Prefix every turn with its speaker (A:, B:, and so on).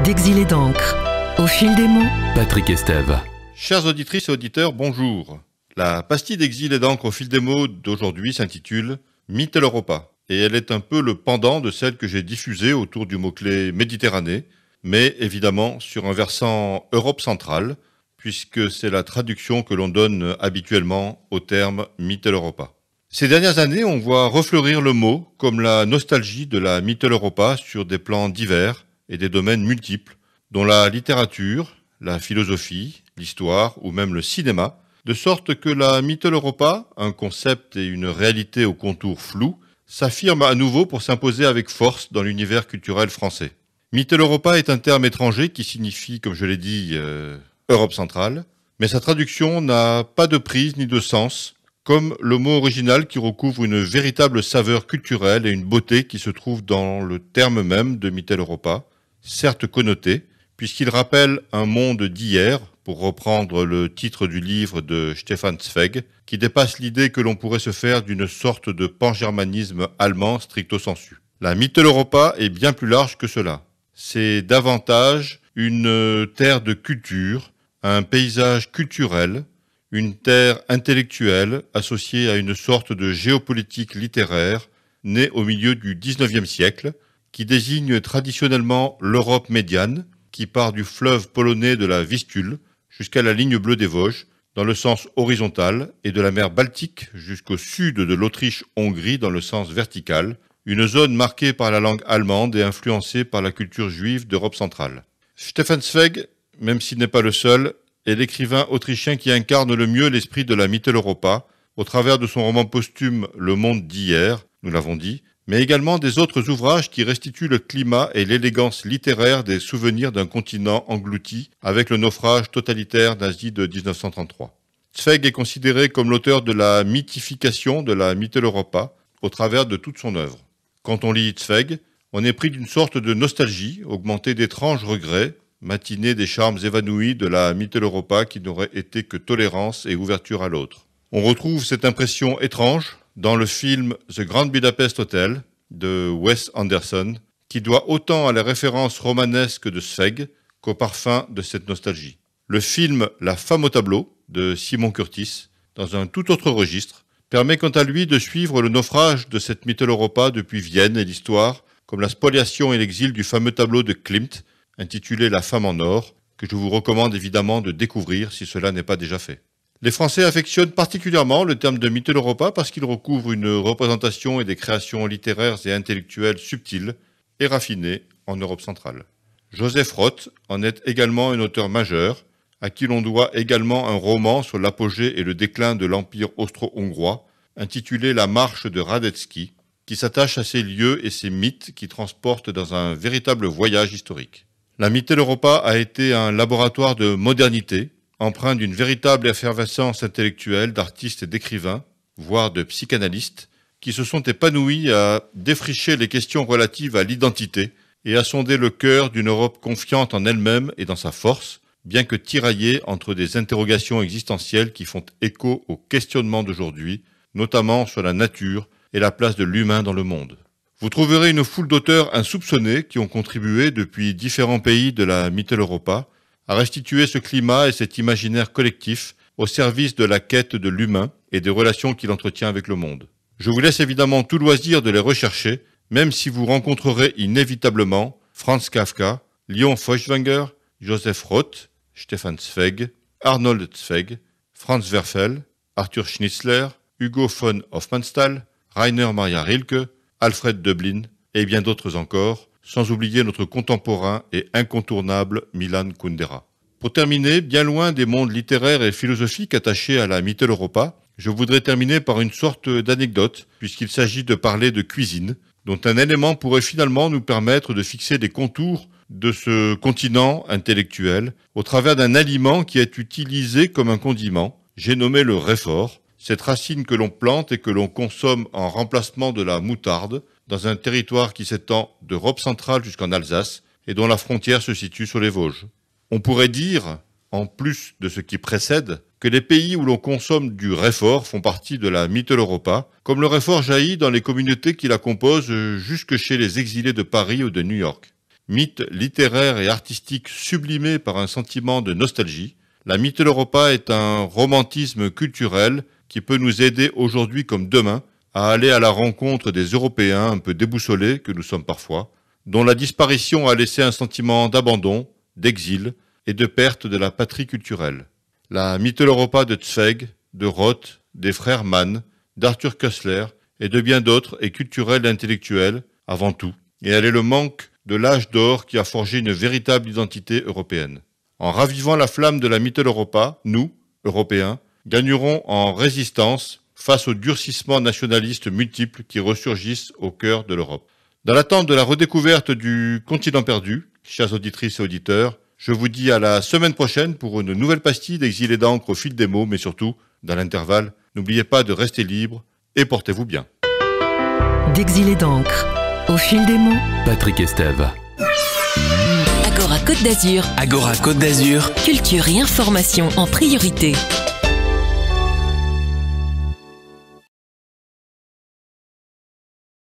A: d'Exil et d'encre. Au fil des mots,
B: Patrick Estève.
C: Chères auditrices et auditeurs, bonjour. La pastille d'Exil et d'encre au fil des mots d'aujourd'hui s'intitule Mitteleuropa. Et elle est un peu le pendant de celle que j'ai diffusée autour du mot-clé Méditerranée, mais évidemment sur un versant Europe centrale, puisque c'est la traduction que l'on donne habituellement au terme Mitteleuropa. Ces dernières années, on voit refleurir le mot comme la nostalgie de la Mitteleuropa sur des plans divers et des domaines multiples, dont la littérature, la philosophie, l'histoire ou même le cinéma, de sorte que la Mitteleuropa, un concept et une réalité aux contours flous, s'affirme à nouveau pour s'imposer avec force dans l'univers culturel français. Mitteleuropa est un terme étranger qui signifie, comme je l'ai dit, Europe centrale, mais sa traduction n'a pas de prise ni de sens, comme le mot original qui recouvre une véritable saveur culturelle et une beauté qui se trouve dans le terme même de Mitteleuropa, certes connoté, puisqu'il rappelle un monde d'hier, pour reprendre le titre du livre de Stefan Zweig, qui dépasse l'idée que l'on pourrait se faire d'une sorte de pangermanisme allemand stricto sensu. La Mitteleuropa est bien plus large que cela. C'est davantage une terre de culture, un paysage culturel, une terre intellectuelle associée à une sorte de géopolitique littéraire née au milieu du XIXe siècle, qui désigne traditionnellement l'Europe médiane, qui part du fleuve polonais de la Vistule jusqu'à la ligne bleue des Vosges, dans le sens horizontal, et de la mer Baltique jusqu'au sud de l'Autriche-Hongrie dans le sens vertical, une zone marquée par la langue allemande et influencée par la culture juive d'Europe centrale. Stefan Zweig, même s'il n'est pas le seul, est l'écrivain autrichien qui incarne le mieux l'esprit de la Mitteleuropa, au travers de son roman posthume Le Monde d'hier, nous l'avons dit, mais également des autres ouvrages qui restituent le climat et l'élégance littéraire des souvenirs d'un continent englouti avec le naufrage totalitaire nazi de 1933. Zweig est considéré comme l'auteur de la mythification de la Mitteleuropa au travers de toute son œuvre. Quand on lit Zweig, on est pris d'une sorte de nostalgie, augmentée d'étranges regrets, matinée des charmes évanouis de la Mitteleuropa qui n'aurait été que tolérance et ouverture à l'autre. On retrouve cette impression étrange dans le film The Grand Budapest Hotel de Wes Anderson, qui doit autant à la référence romanesque de Zweig qu'au parfum de cette nostalgie. Le film La femme au tableau de Simon Curtis, dans un tout autre registre, permet quant à lui de suivre le naufrage de cette Mitteleuropa depuis Vienne et l'histoire, comme la spoliation et l'exil du fameux tableau de Klimt, intitulé La femme en or, que je vous recommande évidemment de découvrir si cela n'est pas déjà fait. Les Français affectionnent particulièrement le terme de Mitteleuropa parce qu'il recouvre une représentation et des créations littéraires et intellectuelles subtiles et raffinées en Europe centrale. Joseph Roth en est également un auteur majeur, à qui l'on doit également un roman sur l'apogée et le déclin de l'Empire austro-hongrois, intitulé La marche de Radetzky, qui s'attache à ces lieux et ces mythes qui transportent dans un véritable voyage historique. La Mitteleuropa a été un laboratoire de modernité, empreint d'une véritable effervescence intellectuelle d'artistes et d'écrivains, voire de psychanalystes, qui se sont épanouis à défricher les questions relatives à l'identité et à sonder le cœur d'une Europe confiante en elle-même et dans sa force, bien que tiraillée entre des interrogations existentielles qui font écho aux questionnements d'aujourd'hui, notamment sur la nature et la place de l'humain dans le monde. Vous trouverez une foule d'auteurs insoupçonnés qui ont contribué depuis différents pays de la Mitteleuropa à restituer ce climat et cet imaginaire collectif au service de la quête de l'humain et des relations qu'il entretient avec le monde. Je vous laisse évidemment tout loisir de les rechercher, même si vous rencontrerez inévitablement Franz Kafka, Léon Feuchtwanger, Joseph Roth, Stefan Zweig, Arnold Zweig, Franz Werfel, Arthur Schnitzler, Hugo von Hofmannsthal, Rainer Maria Rilke, Alfred Döblin et bien d'autres encore, sans oublier notre contemporain et incontournable Milan Kundera. Pour terminer, bien loin des mondes littéraires et philosophiques attachés à la Mitteleuropa, je voudrais terminer par une sorte d'anecdote, puisqu'il s'agit de parler de cuisine, dont un élément pourrait finalement nous permettre de fixer les contours de ce continent intellectuel au travers d'un aliment qui est utilisé comme un condiment, j'ai nommé le réfort, cette racine que l'on plante et que l'on consomme en remplacement de la moutarde dans un territoire qui s'étend d'Europe centrale jusqu'en Alsace et dont la frontière se situe sur les Vosges. On pourrait dire, en plus de ce qui précède, que les pays où l'on consomme du réfort font partie de la Mitteleuropa, comme le réfort jaillit dans les communautés qui la composent jusque chez les exilés de Paris ou de New York. mythe littéraire et artistique sublimé par un sentiment de nostalgie, la Mitteleuropa est un romantisme culturel qui peut nous aider aujourd'hui comme demain à aller à la rencontre des Européens un peu déboussolés que nous sommes parfois, dont la disparition a laissé un sentiment d'abandon, d'exil et de perte de la patrie culturelle. La Mitteleuropa de Zweig, de Roth, des frères Mann, d'Arthur Koestler et de bien d'autres est culturelle et intellectuelle avant tout, et elle est le manque de l'âge d'or qui a forgé une véritable identité européenne. En ravivant la flamme de la Mitteleuropa, nous, Européens, gagnerons en résistance face aux durcissements nationalistes multiples qui ressurgissent au cœur de l'Europe. Dans l'attente de la redécouverte du continent perdu, chères auditrices et auditeurs, je vous dis à la semaine prochaine pour une nouvelle pastille d'Exil et d'encre au fil des mots, mais surtout, dans l'intervalle, n'oubliez pas de rester libre et portez-vous bien.
A: D'Exil et d'encre, au fil des mots,
B: Patrick Estève.
A: Agora Côte d'Azur.
B: Agora Côte d'Azur.
A: Culture et information en priorité.